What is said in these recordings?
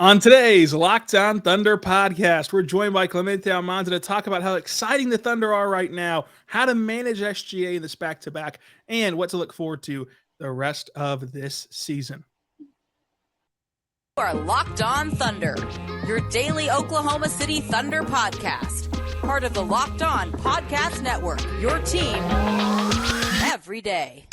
On today's Locked On Thunder podcast, we're joined by Clemente Almanza to talk about how exciting the Thunder are right now, how to manage SGA in this back-to-back, and what to look forward to the rest of this season. You are Locked On Thunder, your daily Oklahoma City Thunder podcast. Part of the Locked On Podcast Network, your team every day.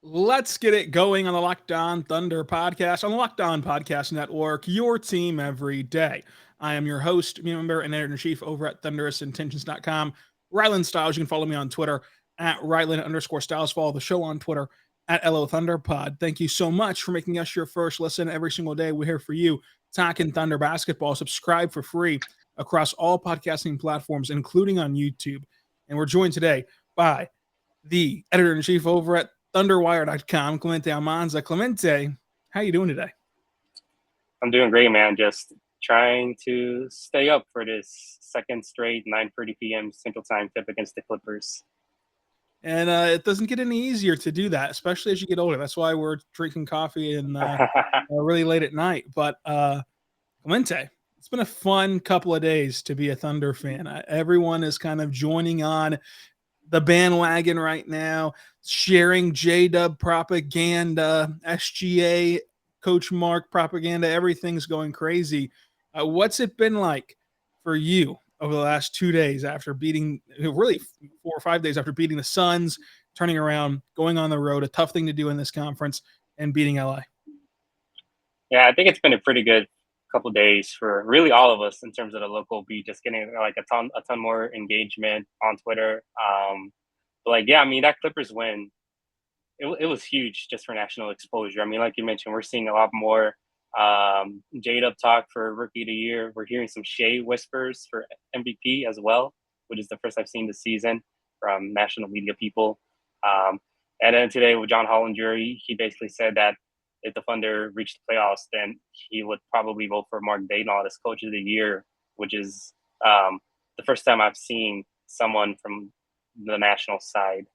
Let's get it going on the Locked On Thunder podcast on the Locked On Podcast Network, your team every day. I am your host, member, and editor-in-chief over at thunderousintentions.com, Rylan Stiles. You can follow me on Twitter at Rylan_Stiles. Follow the show on Twitter at LOThunderPod. Thank you so much for making us your first listen every single day. We're here for you, talking Thunder basketball. Subscribe for free across all podcasting platforms, including on YouTube. And we're joined today by the editor-in-chief over at ThunderWire.com, Clemente Almanza. Clemente, how you doing today? I'm doing great, man. Just trying to stay up for this second straight 9:30 p.m. Central Time tip against the Clippers. And it doesn't get any easier to do that, especially as you get older. That's why we're drinking coffee and really late at night. But Clemente, it's been a fun couple of days to be a Thunder fan. Everyone is kind of joining on the bandwagon right now, sharing J-Dub propaganda, SGA, Coach Mark propaganda. Everything's going crazy. What's it been like for you over the last 2 days after beating, really 4 or 5 days after beating the Suns, turning around, going on the road, a tough thing to do in this conference, and beating LA? Yeah, I think it's been a pretty good couple days for really all of us in terms of the local beat, just getting like a ton more engagement on Twitter. But that Clippers win, it was huge just for national exposure. I mean, like you mentioned, we're seeing a lot more J-Dub talk for Rookie of the Year. We're hearing some Shai whispers for MVP as well, which is the first I've seen this season from national media people. And then today with John Hollinger, he basically said that if the Thunder reached the playoffs, then he would probably vote for Mark Daigneault as Coach of the Year, which is the first time I've seen someone from the national side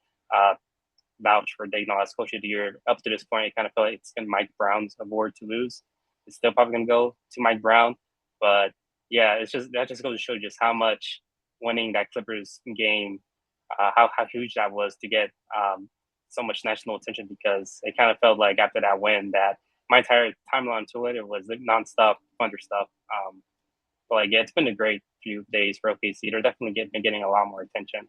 vouch for Daigneault as Coach of the Year. Up to this point, it kind of felt like it's been Mike Brown's award to lose. It's still probably going to go to Mike Brown. But, yeah, that just goes to show just how much winning that Clippers game, how huge that was to get so much national attention, because it kind of felt like after that win that my entire timeline on Twitter was like nonstop Thunder stuff. But it's been a great few days for OKC. They're definitely been getting a lot more attention.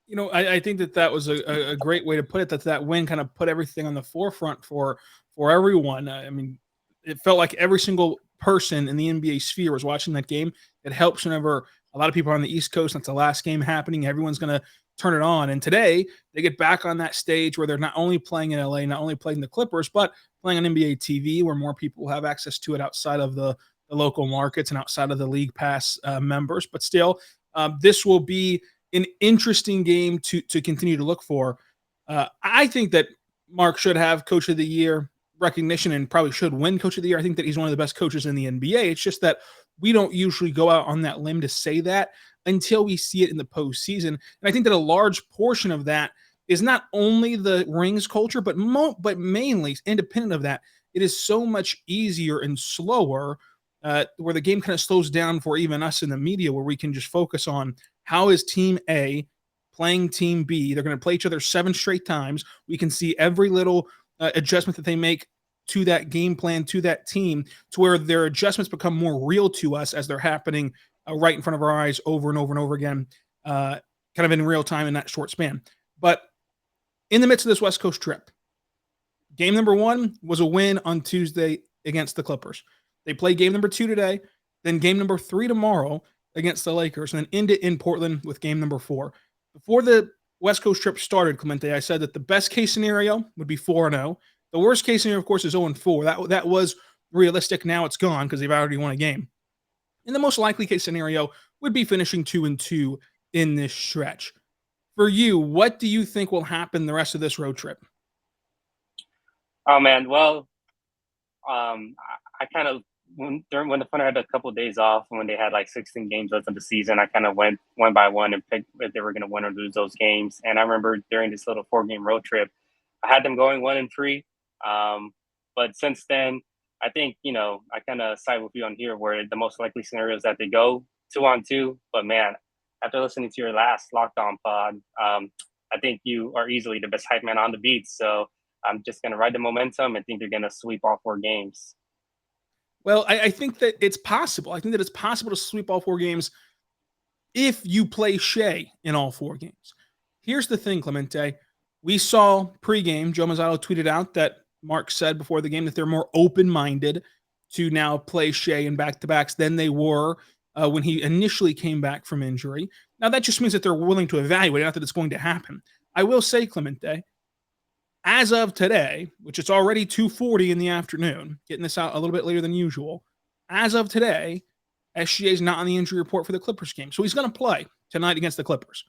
You know, I think that was a great way to put it, that win kind of put everything on the forefront for everyone. I mean, it felt like every single person in the NBA sphere was watching that game. It helps whenever a lot of people are on the East Coast, that's the last game happening. Everyone's going to turn it on. And today they get back on that stage where they're not only playing in LA, not only playing the Clippers, but playing on NBA TV, where more people have access to it outside of the local markets and outside of the League Pass members. But still, this will be an interesting game to continue to look for. I think that Mark should have Coach of the Year recognition and probably should win Coach of the Year. I think that he's one of the best coaches in the NBA. It's just that we don't usually go out on that limb to say that until we see it in the postseason. And I think that a large portion of that is not only the rings culture, but mainly independent of that, it is so much easier and slower where the game kind of slows down for even us in the media, where we can just focus on how is Team A playing Team B. They're going to play each other 7 straight times. We can see every little adjustment that they make to that game plan, to that team, to where their adjustments become more real to us as they're happening right in front of our eyes over and over and over again, kind of in real time in that short span. But in the midst of this West Coast trip, game number 1 was a win on Tuesday against the Clippers. They play game number 2 today, then game number 3 tomorrow against the Lakers, and then end it in Portland with game number 4. Before the West Coast trip started, Clemente, I said that the best case scenario would be 4-0. The worst case scenario, of course, is 0-4. That was realistic. Now it's gone because they've already won a game. And the most likely case scenario would be finishing 2-2 in this stretch. For you, what do you think will happen the rest of this road trip? Oh, man. Well, I kind of when the Thunder had a couple of days off, when they had like 16 games left of the season, I kind of went one by one and picked if they were going to win or lose those games. And I remember during this little 4-game road trip, I had them going 1-3. But since then, I think I kind of side with you on here, where the most likely scenario is that they go 2-on-2. But man, after listening to your last Locked On pod, I think you are easily the best hype man on the beat. So I'm just going to ride the momentum and think they're going to sweep all 4 games. Well, I think that it's possible. I think that it's possible to sweep all 4 games if you play Shai in all 4 games. Here's the thing, Clemente. We saw pregame, Joe Mazzato tweeted out that Mark said before the game that they're more open-minded to now play Shai in back-to-backs than they were when he initially came back from injury. Now, that just means that they're willing to evaluate, not that it's going to happen. I will say, Clemente, as of today, which it's already 2:40 in the afternoon, getting this out a little bit later than usual, as of today, SGA is not on the injury report for the Clippers game. So he's going to play tonight against the Clippers,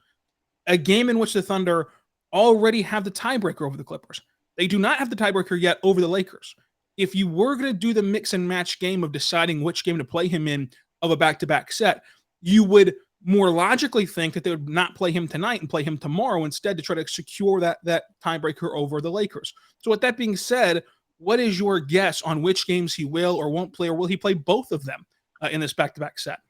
a game in which the Thunder already have the tiebreaker over the Clippers. They do not have the tiebreaker yet over the Lakers. If you were going to do the mix and match game of deciding which game to play him in of a back-to-back set, you would more logically think that they would not play him tonight and play him tomorrow instead to try to secure that tiebreaker over the Lakers. So with that being said, what is your guess on which games he will or won't play, or will he play both of them in this back-to-back set?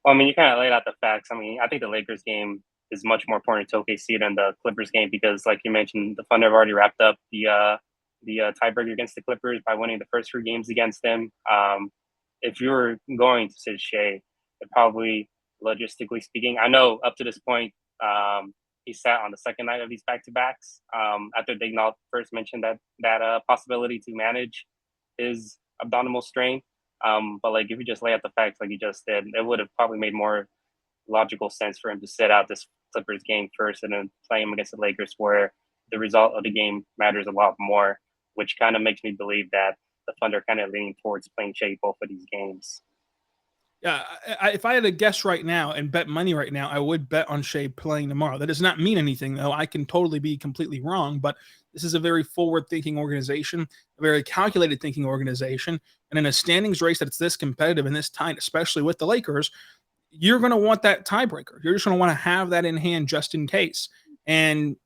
Well, I mean, you kind of laid out the facts. I mean, I think the Lakers game is much more important to OKC than the Clippers game because, like you mentioned, the Thunder have already wrapped up the tiebreaker against the Clippers by winning the first 3 games against them. If you were going to sit Shai, probably logistically speaking, I know up to this point, he sat on the second night of these back-to-backs after Daigneault first mentioned that possibility to manage his abdominal strain. But like if you just lay out the facts like you just did, it would have probably made more logical sense for him to sit out this Clippers game first and then play him against the Lakers, where the result of the game matters a lot more, which kind of makes me believe that the Thunder kind of leaning towards playing Shai both of these games. Yeah, if I had to guess right now and bet money right now, I would bet on Shai playing tomorrow. That does not mean anything, though. I can totally be completely wrong, but this is a very forward-thinking organization, a very calculated thinking organization, and in a standings race that's this competitive and this tight, especially with the Lakers, you're going to want that tiebreaker. You're just going to want to have that in hand just in case. And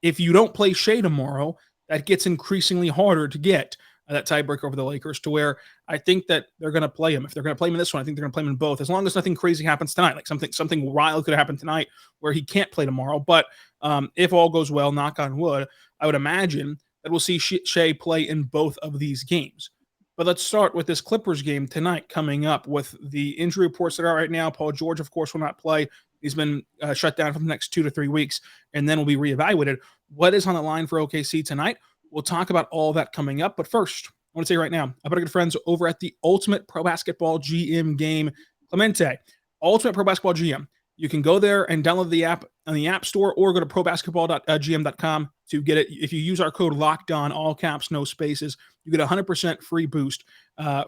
if you don't play Shai tomorrow, that gets increasingly harder to get that tiebreaker over the Lakers, to where I think that they're going to play him. If they're going to play him in this one, I think they're going to play him in both, as long as nothing crazy happens tonight. Like something wild could happen tonight where he can't play tomorrow. But if all goes well, knock on wood, I would imagine that we'll see Shai play in both of these games. But let's start with this Clippers game tonight coming up with the injury reports that are right now. Paul George, of course, will not play. He's been shut down for the next 2 to 3 weeks, and then will be reevaluated. What is on the line for OKC tonight? We'll talk about all that coming up. But first, I want to say right now, I've got good friends over at the Ultimate Pro Basketball GM game. Clemente, Ultimate Pro Basketball GM. You can go there and download the app on the App Store or go to probasketball.gm.com to get it. If you use our code LOCKEDON, all caps, no spaces, you get a 100% free boost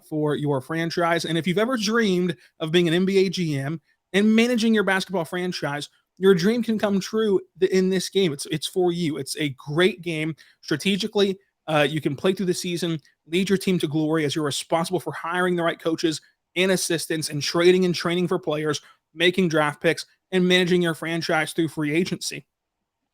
for your franchise. And if you've ever dreamed of being an NBA GM and managing your basketball franchise, your dream can come true in this game. It's for you. It's a great game. Strategically, you can play through the season, lead your team to glory as you're responsible for hiring the right coaches and assistants and trading and training for players, making draft picks, and managing your franchise through free agency.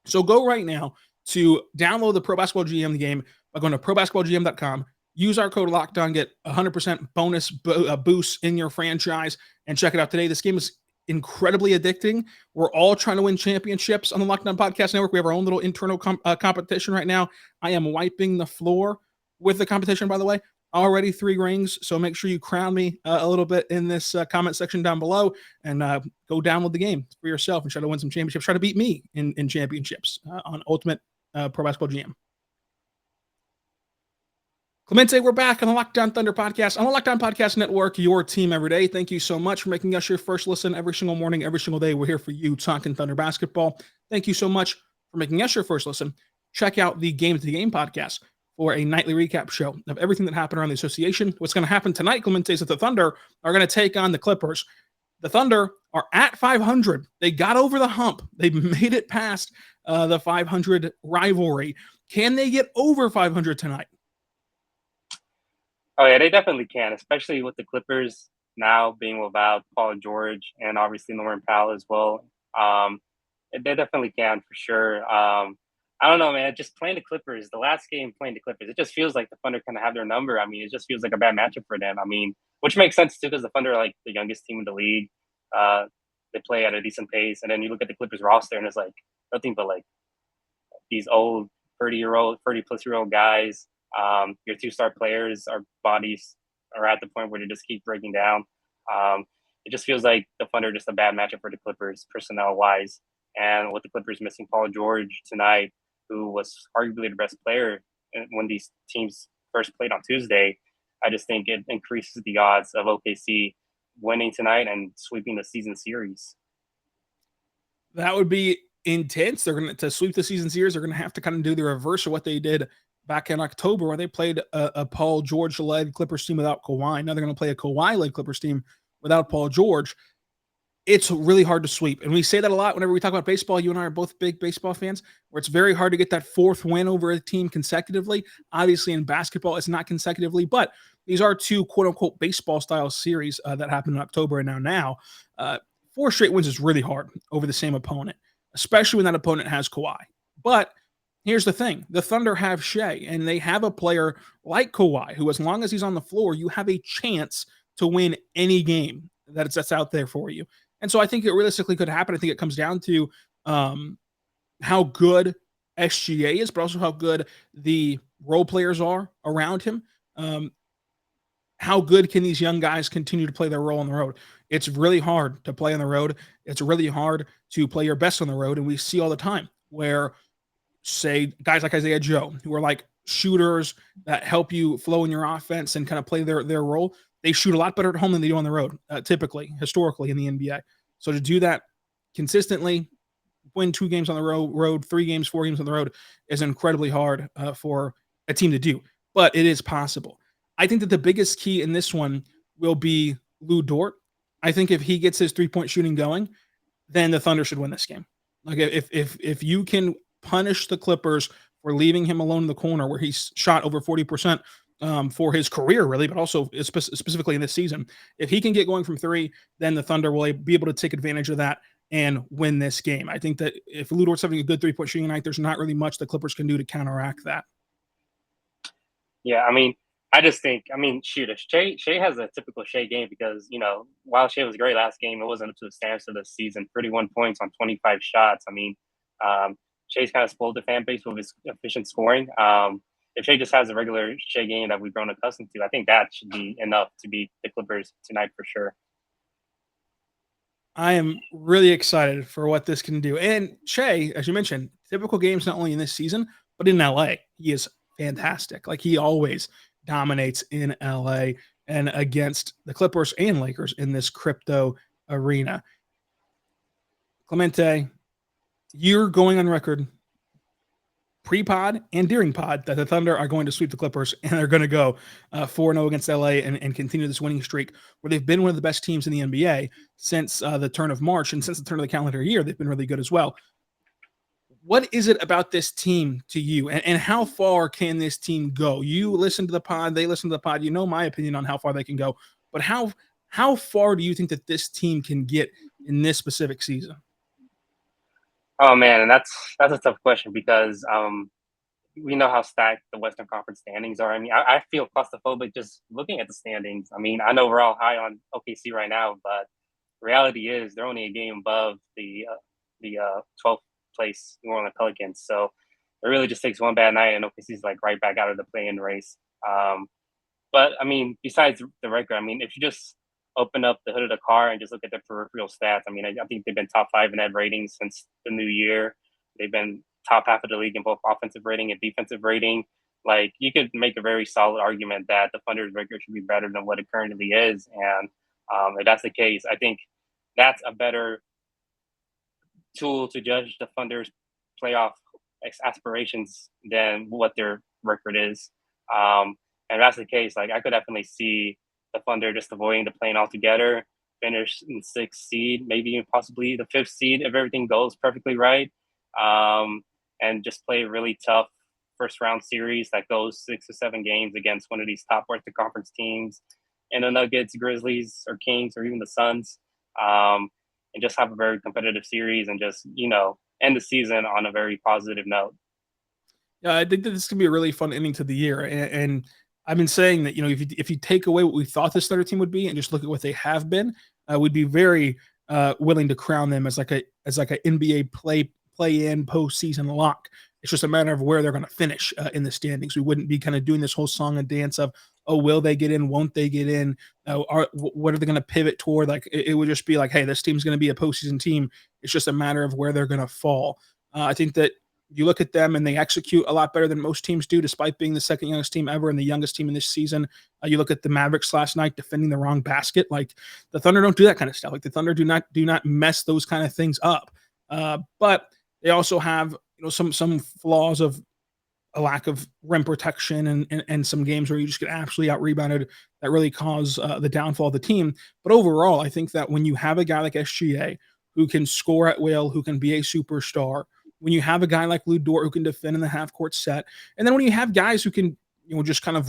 So go right now to download the Pro Basketball GM game by going to probasketballgm.com. Use our code LOCKEDON, get 100% bonus boost in your franchise, and check it out today. This game is incredibly addicting. We're all trying to win championships on the Locked On Podcast Network. We have our own little internal competition right now. I am wiping the floor with the competition, by the way. Already 3 rings, so make sure you crown me a little bit in this comment section down below, and go download the game for yourself and try to win some championships. Try to beat me in championships on Ultimate Pro Basketball GM. Clemente, we're back on the Locked On Thunder podcast, on the Locked On Podcast Network, your team every day. Thank you so much for making us your first listen every single morning, every single day. We're here for you talking Thunder basketball. Thank you so much for making us your first listen. Check out the Game to the Game podcast for a nightly recap show of everything that happened around the association. What's going to happen tonight, Clemente, is that the Thunder are going to take on the Clippers. The Thunder are at 500. They got over the hump. They made it past the 500 rivalry. Can they get over 500 tonight? Oh yeah, they definitely can, especially with the Clippers now being without Paul George and obviously Norman Powell as well. Um, they definitely can for sure. I don't know, man. Just playing the Clippers, the last game playing the Clippers, it just feels like the Thunder kind of have their number. I mean, it just feels like a bad matchup for them. I mean, which makes sense too because the Thunder are like the youngest team in the league. Uh, they play at a decent pace, and then you look at the Clippers roster, and it's like nothing but like these old 30 plus year old guys. Your two-star players, our bodies are at the point where they just keep breaking down. Um, it just feels like the Thunder are just a bad matchup for the Clippers personnel wise. And with the Clippers missing Paul George tonight, who was arguably the best player when these teams first played on Tuesday, I just think it increases the odds of OKC winning tonight and sweeping the season series. That would be intense. They're going to sweep the season series. They're going to have to kind of do the reverse of what they did back in October, where they played a Paul George-led Clippers team without Kawhi. Now they're going to play a Kawhi-led Clippers team without Paul George. It's really hard to sweep. And we say that a lot whenever we talk about baseball. You and I are both big baseball fans, where it's very hard to get that fourth win over a team consecutively. Obviously, in basketball, it's not consecutively, but these are two quote-unquote baseball-style series that happened in October and now. 4 straight wins is really hard over the same opponent, especially when that opponent has Kawhi. But here's the thing. The Thunder have Shai, and they have a player like Kawhi, who, as long as he's on the floor, you have a chance to win any game that's out there for you. And so I think it realistically could happen. I think it comes down to how good SGA is, but also how good the role players are around him. How good can these young guys continue to play their role on the road? It's really hard to play on the road. It's really hard to play your best on the road. And we see all the time where, say, guys like Isaiah Joe, who are like shooters that help you flow in your offense and kind of play their role. They shoot a lot better at home than they do on the road, typically, historically in the NBA. So to do that consistently, win 2 games on the road, 3 games, 4 games on the road is incredibly hard for a team to do. But it is possible. I think that the biggest key in this one will be Lou Dort. I think if he gets his 3-point shooting going, then the Thunder should win this game. Like if you can punish the Clippers for leaving him alone in the corner where he's shot over 40% for his career, really, but also specifically in this season, if he can get going from 3, then the Thunder will be able to take advantage of that and win this game. I think that if Lou Dort's having a good 3-point shooting night, there's not really much the Clippers can do to counteract that. Yeah, I mean, I just think, shoot, if Shai has a typical Shai game because, while Shai was great last game, it wasn't up to the standards of the season. 31 points on 25 shots. Shai's kind of spoiled the fan base with his efficient scoring. If Shai just has a regular Shai game that we've grown accustomed to, I think that should be enough to beat the Clippers tonight for sure. I am really excited for what this can do. And Shai, as you mentioned, typical games not only in this season, but in LA. He is fantastic. Like he always dominates in LA and against the Clippers and Lakers in this crypto arena. Clemente, you're going on record pre-pod and during pod that the Thunder are going to sweep the Clippers and they're going to go 4-0 against LA and continue this winning streak where they've been one of the best teams in the NBA since the turn of March, and since the turn of the calendar year, they've been really good as well. What is it about this team to you, and how far can this team go? You listen to the pod, they listen to the pod. You know my opinion on how far they can go, but how far do you think that this team can get in this specific season? Oh man, and that's a tough question because we know how stacked the Western Conference standings are. I feel claustrophobic just looking at the standings. I know we're all high on OKC right now, but reality is they're only a game above the 12th place New Orleans Pelicans. So it really just takes one bad night and OKC's like right back out of the play-in race. But besides the record, if you just open up the hood of the car and just look at their peripheral stats, I think they've been top 5 in net ratings since the new year. They've been top half of the league in both offensive rating and defensive rating. Like you could make a very solid argument that the Thunder's record should be better than what it currently is. And if that's the case, I think that's a better tool to judge the Thunder's playoff aspirations than what their record is. And if that's the case, like I could definitely see the Thunder just avoiding the play-in altogether, finish in 6th seed, maybe even possibly the 5th seed if everything goes perfectly right, and just play really tough first round series that goes 6 or 7 games against one of these top Western Conference teams, and the Nuggets, Grizzlies, or Kings, or even the Suns, and just have a very competitive series and just, end the season on a very positive note. Yeah, I think that this could be a really fun ending to the year. And I've been saying that, if you take away what we thought this Thunder team would be and just look at what they have been, we'd be very willing to crown them as like an NBA play-in postseason lock. It's just a matter of where they're going to finish in the standings. We wouldn't be kind of doing this whole song and dance of, oh, will they get in? Won't they get in? What are they going to pivot toward? Like it would just be like, hey, this team's going to be a postseason team. It's just a matter of where they're going to fall. I think that you look at them and they execute a lot better than most teams do, despite being the second youngest team ever and the youngest team in this season. You look at the Mavericks last night defending the wrong basket. Like the Thunder don't do that kind of stuff. Like the Thunder do not mess those kind of things up. But they also have some flaws of a lack of rim protection and some games where you just get absolutely out rebounded that really cause the downfall of the team. But overall, I think that when you have a guy like SGA who can score at will, who can be a superstar, when you have a guy like Lou Dort who can defend in the half-court set, and then when you have guys who can, just kind of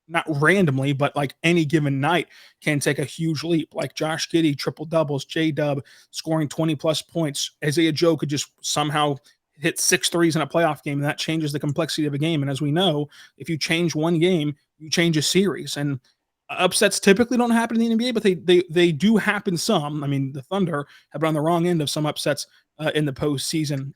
not randomly, but like any given night can take a huge leap, like Josh Giddey, triple-doubles, J-Dub scoring 20-plus points. Isaiah Joe could just somehow hit 6 threes in a playoff game, and that changes the complexity of a game. And as we know, if you change one game, you change a series. And upsets typically don't happen in the NBA, but they do happen some. I mean, the Thunder have been on the wrong end of some upsets in the postseason,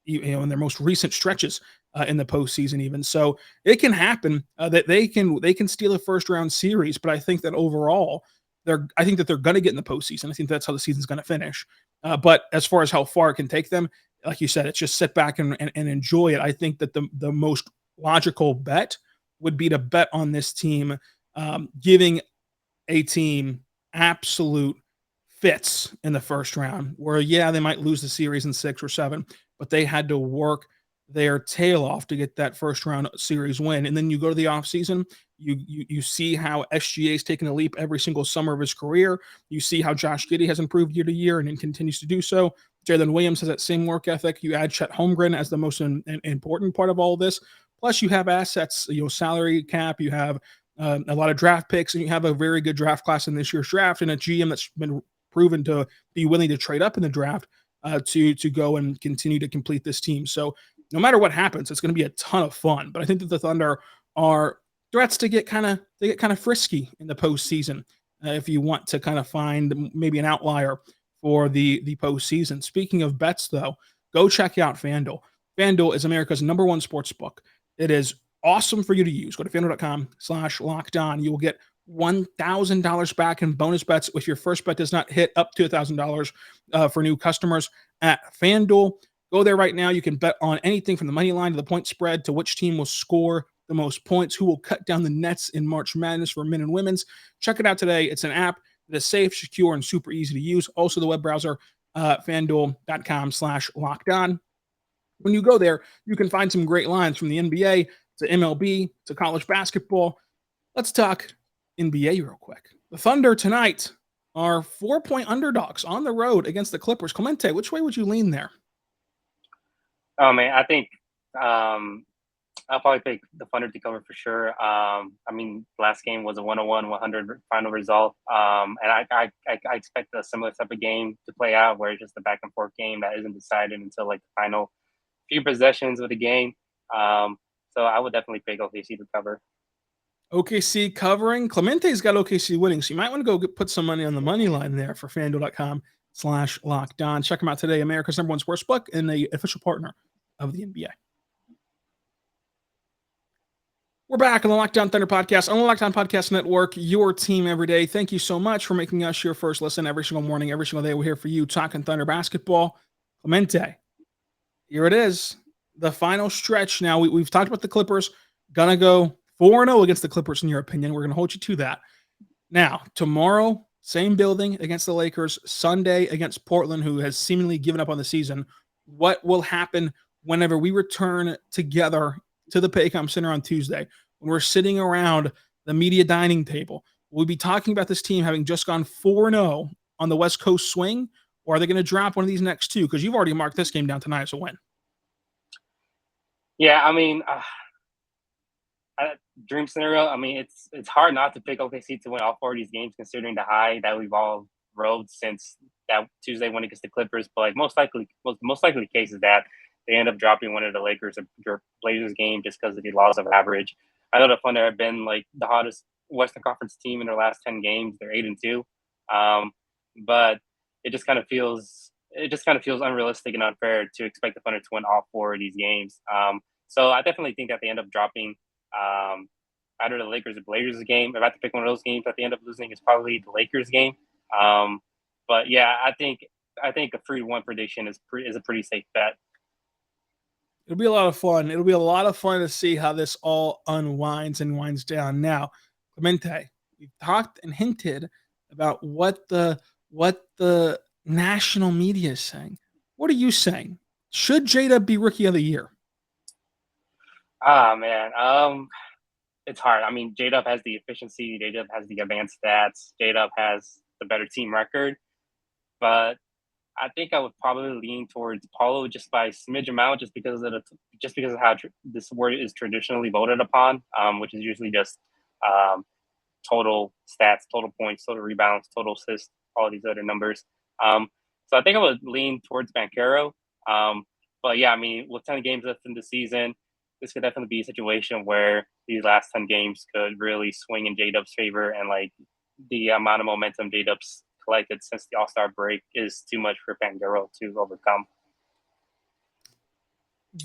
in their most recent stretches in the postseason even. So it can happen that they can steal a first round series, but I think that overall they're going to get in the postseason. I think that's how the season's going to finish. But as far as how far it can take them, like you said, it's just sit back and enjoy it. I think that the most logical bet would be to bet on this team, giving a team absolute fits in the first round where, they might lose the series in 6 or 7, but they had to work their tail off to get that first round series win. And then you go to the offseason, you see how SGA is taking a leap every single summer of his career. You see how Josh Giddey has improved year to year and continues to do so. Jalen Williams has that same work ethic. You add Chet Holmgren as the most important part of all of this. Plus you have assets, salary cap, you have a lot of draft picks, and you have a very good draft class in this year's draft and a GM that's been proven to be willing to trade up in the draft to go and continue to complete this team. So no matter what happens, it's going to be a ton of fun. But I think that the Thunder are threats to get kind of frisky in the postseason if you want to kind of find maybe an outlier for the postseason. Speaking of bets, though, go check out FanDuel. FanDuel is America's #1 sports book. It is awesome for you to use. Go to FanDuel.com/lockedon. You will get $1,000 back in bonus bets if your first bet does not hit, up to $1,000 for new customers at FanDuel. Go there right now. You can bet on anything from the money line to the point spread to which team will score the most points, who will cut down the nets in March Madness for men and women's. Check it out today. It's an app that is safe, secure, and super easy to use. Also, the web browser, FanDuel.com/lockedon. When you go there, you can find some great lines from the NBA to MLB to college basketball. Let's talk NBA real quick. The Thunder tonight are 4-point underdogs on the road against the Clippers. Clemente, which way would you lean there? Oh, man, I think I'll probably pick the Thunder to cover for sure. Last game was a 101-100 final result. And I expect a similar type of game to play out where it's just a back and forth game that isn't decided until like the final few possessions of the game. So I would definitely pick OKC to cover. OKC covering. Clemente's got OKC winning, so you might want to go put some money on the money line there for FanDuel.com/lockedon. Check them out today. America's #1 sports book and the official partner of the NBA. We're back on the Locked On Thunder podcast on the Locked On Podcast Network, your team every day. Thank you so much for making us your first listen every single morning, every single day. We're here for you talking Thunder basketball. Clemente, here it is, the final stretch. Now, we've talked about the Clippers. Gonna go 4-0 against the Clippers, in your opinion. We're going to hold you to that. Now, tomorrow, same building against the Lakers. Sunday against Portland, who has seemingly given up on the season. What will happen whenever we return together to the Paycom Center on Tuesday, when we're sitting around the media dining table? We'll be talking about this team having just gone 4-0 on the West Coast swing, or are they going to drop one of these next two? Because you've already marked this game down tonight as a win. Yeah, dream scenario. I mean, it's hard not to pick OKC to win all 4 of these games, considering the high that we've all rode since that Tuesday win against the Clippers. But like most likely case is that they end up dropping one of the Lakers or Blazers game just because of the laws of average. I know the Thunder have been like the hottest Western Conference team in their last 10 games. They're 8-2, but it just kind of feels unrealistic and unfair to expect the Thunder to win all 4 of these games. So I definitely think that they end up dropping either the Lakers or Blazers game. If I have to pick one of those games that they end up losing, it's probably the Lakers game. But yeah, I think a 3-1 prediction is a pretty safe bet. It'll be a lot of fun. It'll be a lot of fun to see how this all unwinds and winds down. Now, Clemente, we've talked and hinted about what the national media is saying. What are you saying? Should Jada be Rookie of the Year? Man, it's hard. I mean, J-Dub has the efficiency. J-Dub has the advanced stats. J-Dub has the better team record. But I think I would probably lean towards Paulo just by a smidge amount, just because of how this award is traditionally voted upon, which is usually just total stats, total points, total rebounds, total assists, all these other numbers. So I think I would lean towards Banchero. But yeah, I mean, with 10 games left in the season, this could definitely be a situation where these last 10 games could really swing in J-Dub's favor, and like the amount of momentum J-Dub's collected since the All-Star break is too much for Banchero to overcome.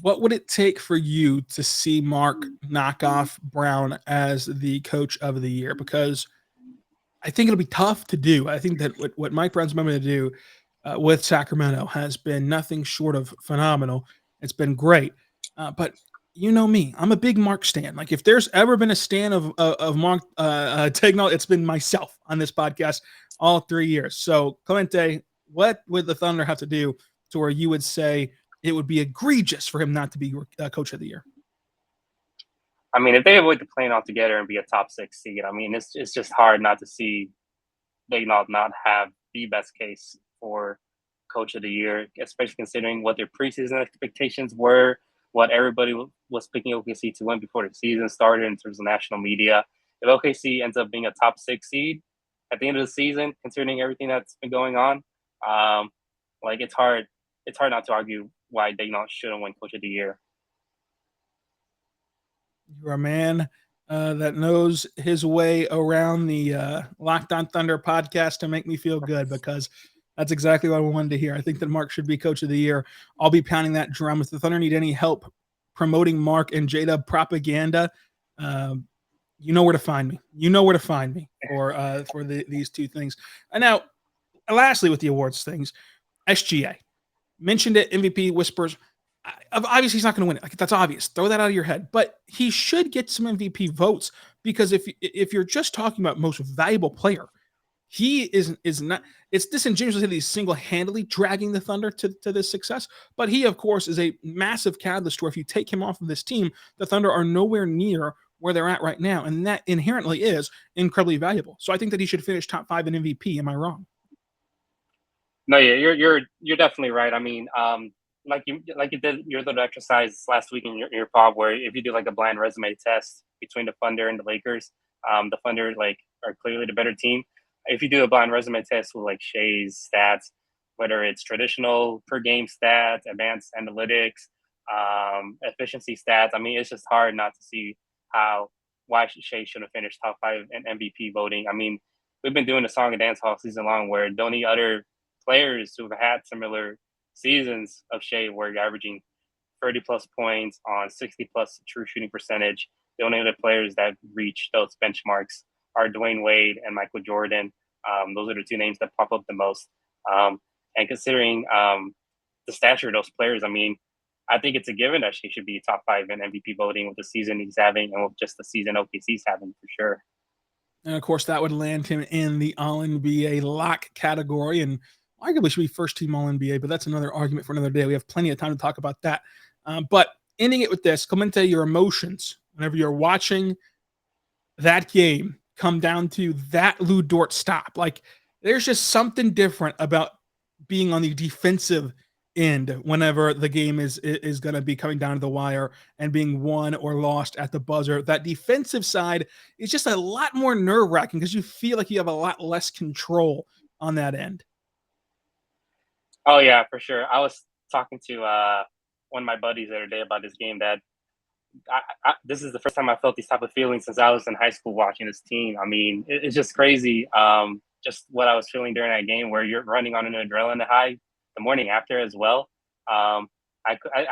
What would it take for you to see Mark knock off Brown as the Coach of the Year? Because I think it'll be tough to do. I think that what Mike Brown's been able to do with Sacramento has been nothing short of phenomenal. It's been great. But you know me, I'm a big Mark stan. Like, if there's ever been a stan of Mark Daigneault, it's been myself on this podcast all 3 years. So, Clemente, what would the Thunder have to do to where you would say it would be egregious for him not to be Coach of the Year? I mean, if they avoid the play-in altogether and be a top 6 seed, I mean, it's just hard not to see Daigneault not have the best case for Coach of the Year, especially considering what their preseason expectations were, what everybody was picking OKC to win before the season started in terms of national media. If OKC ends up being a top 6 seed at the end of the season, considering everything that's been going on, like it's hard not to argue why Daigneault shouldn't win Coach of the Year. You're a man that knows his way around the Locked On Thunder podcast to make me feel good, because that's exactly what I wanted to hear. I think that Mark should be Coach of the Year. I'll be pounding that drum. If the Thunder need any help promoting Mark and J-Dub propaganda, you know where to find me. You know where to find me for these two things. And now, lastly, with the awards things, SGA. Mentioned it, MVP whispers. Obviously, he's not going to win it. Like, that's obvious. Throw that out of your head. But he should get some MVP votes, because if you're just talking about most valuable player, he is not. It's disingenuous to say that he's single-handedly dragging the Thunder to this success. But he, of course, is a massive catalyst where if you take him off of this team, the Thunder are nowhere near where they're at right now, and that inherently is incredibly valuable. So I think that he should finish top 5 in MVP. Am I wrong? No, yeah, you're definitely right. I mean, like you did your little exercise last week in your pod, where if you do like a blind resume test between the Thunder and the Lakers, the Thunder like are clearly the better team. If you do a blind resume test with like Shai's stats, whether it's traditional per game stats, advanced analytics, efficiency stats, I mean, it's just hard not to see why Shai should have finished top 5 in MVP voting. I mean, we've been doing the song and dance all season long, where the only other players who have had similar seasons of Shai were averaging 30 plus points on 60 plus true shooting percentage. The only other players that reach those benchmarks are Dwayne Wade and Michael Jordan. Those are the 2 names that pop up the most. And considering the stature of those players, I mean, I think it's a given that Shai should be top 5 in MVP voting with the season he's having and with just the season OKC's having, for sure. And of course, that would land him in the All-NBA lock category, and arguably should be first-team All-NBA, but that's another argument for another day. We have plenty of time to talk about that. But ending it with this, Clemente, your emotions whenever you're watching that game come down to that Lou Dort stop. Like, there's just something different about being on the defensive end whenever the game is going to be coming down to the wire and being won or lost at the buzzer. That defensive side is just a lot more nerve-wracking because you feel like you have a lot less control on that end. Oh yeah, for sure. I was talking to one of my buddies the other day about this game that this is the first time I felt these type of feelings since I was in high school watching this team. I mean, it's just crazy. Just what I was feeling during that game where you're running on an adrenaline high the morning after as well. I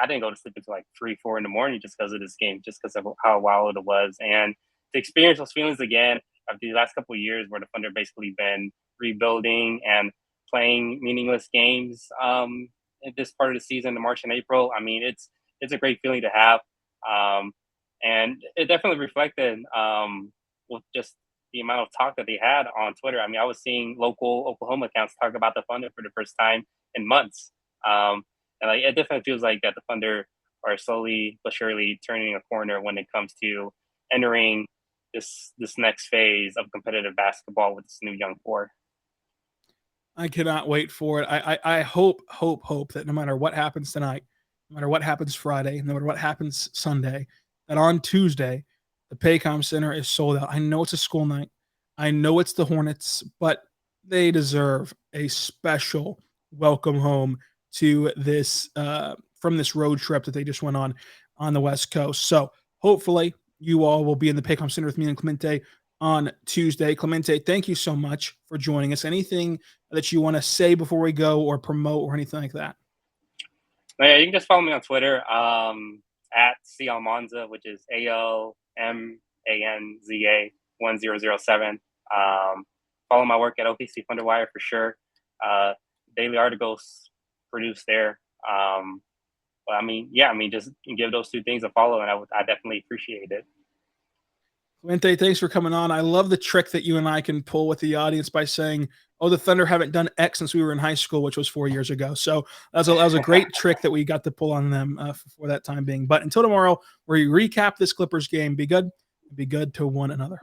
didn't go to sleep until like 3-4 in the morning just because of this game, just because of how wild it was. And to experience those feelings again after the last couple of years where the Thunder basically been rebuilding and playing meaningless games in this part of the season, in March and April. I mean, it's a great feeling to have. And it definitely reflected with just the amount of talk that they had on Twitter. I mean, I was seeing local Oklahoma accounts talk about the Thunder for the first time in months. And like, it definitely feels like that the Thunder are slowly but surely turning a corner when it comes to entering this next phase of competitive basketball with this new young core. I cannot wait for it. I hope that no matter what happens tonight, no matter what happens Friday, no matter what happens Sunday, that on Tuesday, the Paycom Center is sold out. I know it's a school night. I know it's the Hornets, but they deserve a special welcome home to this from this road trip that they just went on the West Coast. So hopefully you all will be in the Paycom Center with me and Clemente on Tuesday. Clemente, thank you so much for joining us. Anything that you want to say before we go or promote or anything like that? Yeah, you can just follow me on Twitter at C Almanza, which is ALMANZA 1007. Follow my work at OKC Thunder for sure. Daily articles produced there. But just give those two things a follow, and I definitely appreciate it. Clemente, thanks for coming on. I love the trick that you and I can pull with the audience by saying, oh, the Thunder haven't done X since we were in high school, which was 4 years ago. So that was a great trick that we got to pull on them for that time being. But until tomorrow, where we recap this Clippers game, be good to one another.